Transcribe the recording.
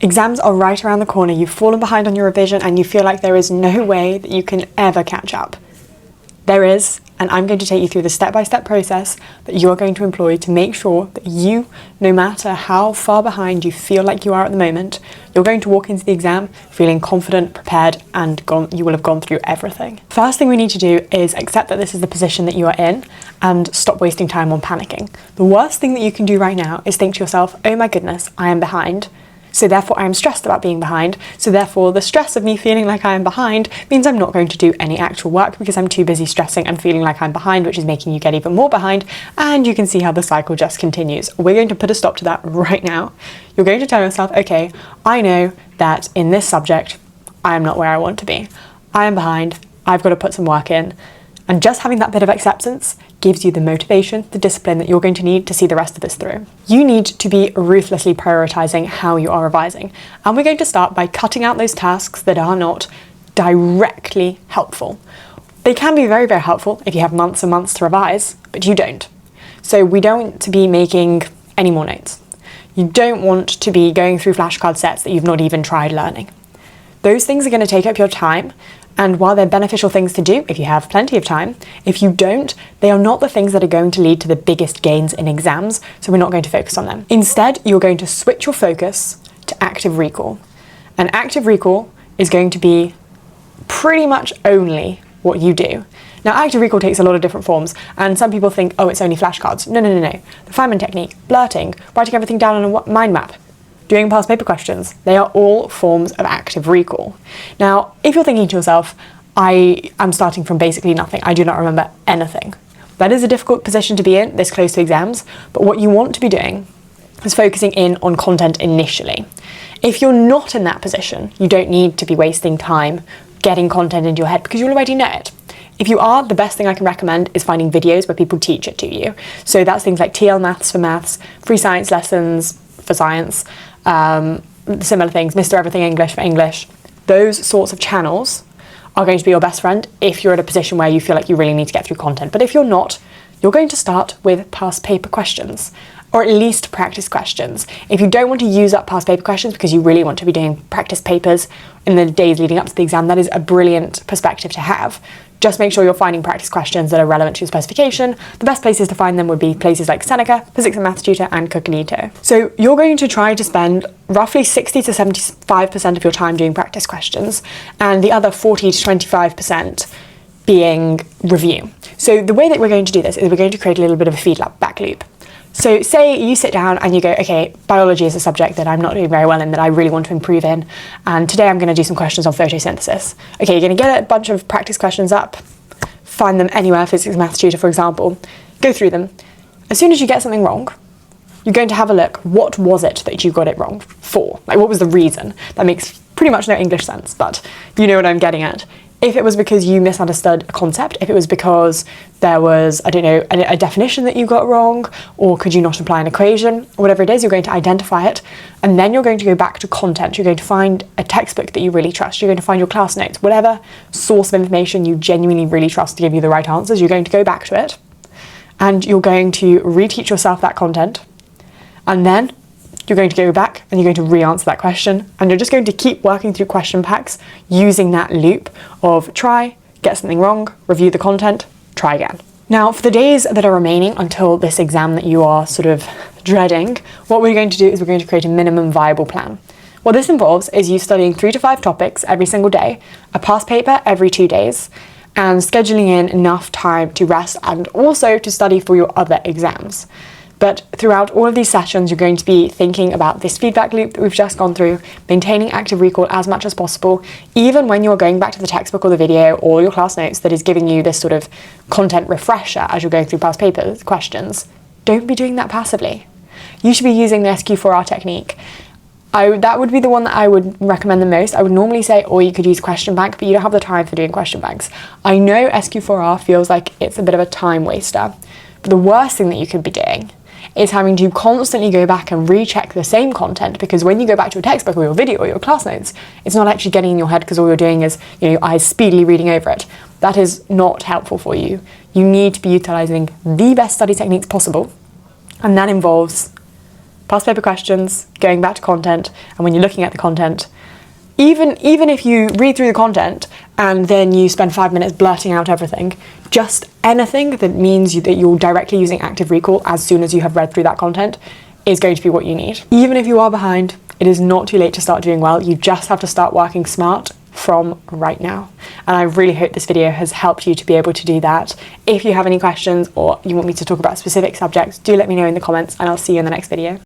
Exams are right around the corner, you've fallen behind on your revision and you feel like there is no way that you can ever catch up. There is, and I'm going to take you through the step-by-step process that you are going to employ to make sure that you, no matter how far behind you feel like you are at the moment, you're going to walk into the exam feeling confident, prepared, and you will have gone through everything. First thing we need to do is accept that this is the position that you are in and stop wasting time on panicking. The worst thing that you can do right now is think to yourself, oh my goodness, I am behind. So therefore I am stressed about being behind, so therefore the stress of me feeling like I am behind means I'm not going to do any actual work because I'm too busy stressing and feeling like I'm behind, which is making you get even more behind, and you can see how the cycle just continues. We're going to put a stop to that right now. You're going to tell yourself, okay, I know that in this subject I am not where I want to be. I am behind, I've got to put some work in, and just having that bit of acceptance gives you the motivation, the discipline that you're going to need to see the rest of this through. You need to be ruthlessly prioritizing how you are revising. And we're going to start by cutting out those tasks that are not directly helpful. They can be very, very helpful if you have months and months to revise, but you don't. So we don't want to be making any more notes. You don't want to be going through flashcard sets that you've not even tried learning. Those things are going to take up your time. And while they're beneficial things to do if you have plenty of time, if you don't, they are not the things that are going to lead to the biggest gains in exams, so we're not going to focus on them. Instead, you're going to switch your focus to active recall. And active recall is going to be pretty much only what you do. Now, active recall takes a lot of different forms, and some people think, oh, it's only flashcards. No. The Feynman technique, blurting, writing everything down on a mind map, doing past paper questions, they are all forms of active recall. Now, if you're thinking to yourself, I am starting from basically nothing, I do not remember anything. That is a difficult position to be in, this close to exams, but what you want to be doing is focusing in on content initially. If you're not in that position, you don't need to be wasting time getting content into your head because you already know it. If you are, the best thing I can recommend is finding videos where people teach it to you. So that's things like TL Maths for maths, free science lessons for science, similar things, Mr. Everything English for English. Those sorts of channels are going to be your best friend if you're in a position where you feel like you really need to get through content. But if you're not, you're going to start with past paper questions, or at least practice questions. If you don't want to use up past paper questions because you really want to be doing practice papers in the days leading up to the exam, that is a brilliant perspective to have. Just make sure you're finding practice questions that are relevant to your specification. The best places to find them would be places like Seneca, Physics and Maths Tutor, and Cognito. So you're going to try to spend roughly 60 to 75% of your time doing practice questions, and the other 40 to 25% being review. So the way that we're going to do this is we're going to create a little bit of a feedback loop. So say you sit down and you go, okay, biology is a subject that I'm not doing very well in, that I really want to improve in, and today I'm going to do some questions on photosynthesis. Okay, you're going to get a bunch of practice questions up, find them anywhere, Physics and Maths Tutor, for example, go through them. As soon as you get something wrong, you're going to have a look, what was it that you got it wrong for? Like, what was the reason? That makes pretty much no English sense, but you know what I'm getting at. If it was because you misunderstood a concept, if it was because there was, I don't know, a definition that you got wrong, or could you not apply an equation, or whatever it is, you're going to identify it, and then you're going to go back to content. You're going to find a textbook that you really trust. You're going to find your class notes, whatever source of information you genuinely really trust to give you the right answers, you're going to go back to it, and you're going to reteach yourself that content, and then you're going to go back and you're going to re-answer that question, and you're just going to keep working through question packs using that loop of try, get something wrong, review the content, try again. Now, for the days that are remaining until this exam that you are sort of dreading, what we're going to do is we're going to create a minimum viable plan. What this involves is you studying 3 to 5 topics every single day, a past paper every 2 days, and scheduling in enough time to rest and also to study for your other exams. But throughout all of these sessions, you're going to be thinking about this feedback loop that we've just gone through, maintaining active recall as much as possible, even when you're going back to the textbook or the video or your class notes that is giving you this sort of content refresher as you're going through past paper questions. Don't be doing that passively. You should be using the SQ4R technique. That would be the one that I would recommend the most. I would normally say, or you could use question bank, but you don't have the time for doing question banks. I know SQ4R feels like it's a bit of a time waster, but the worst thing that you could be doing is having to constantly go back and recheck the same content, because when you go back to a textbook or your video or your class notes, it's not actually getting in your head because all you're doing is, your eyes speedily reading over it. That is not helpful for you. You need to be utilising the best study techniques possible, and that involves past paper questions, going back to content, and when you're looking at the content, even if you read through the content and then you spend 5 minutes blurting out everything, just anything that means that you're directly using active recall as soon as you have read through that content is going to be what you need. Even if you are behind, it is not too late to start doing well. You just have to start working smart from right now. And I really hope this video has helped you to be able to do that. If you have any questions or you want me to talk about specific subjects, do let me know in the comments, and I'll see you in the next video.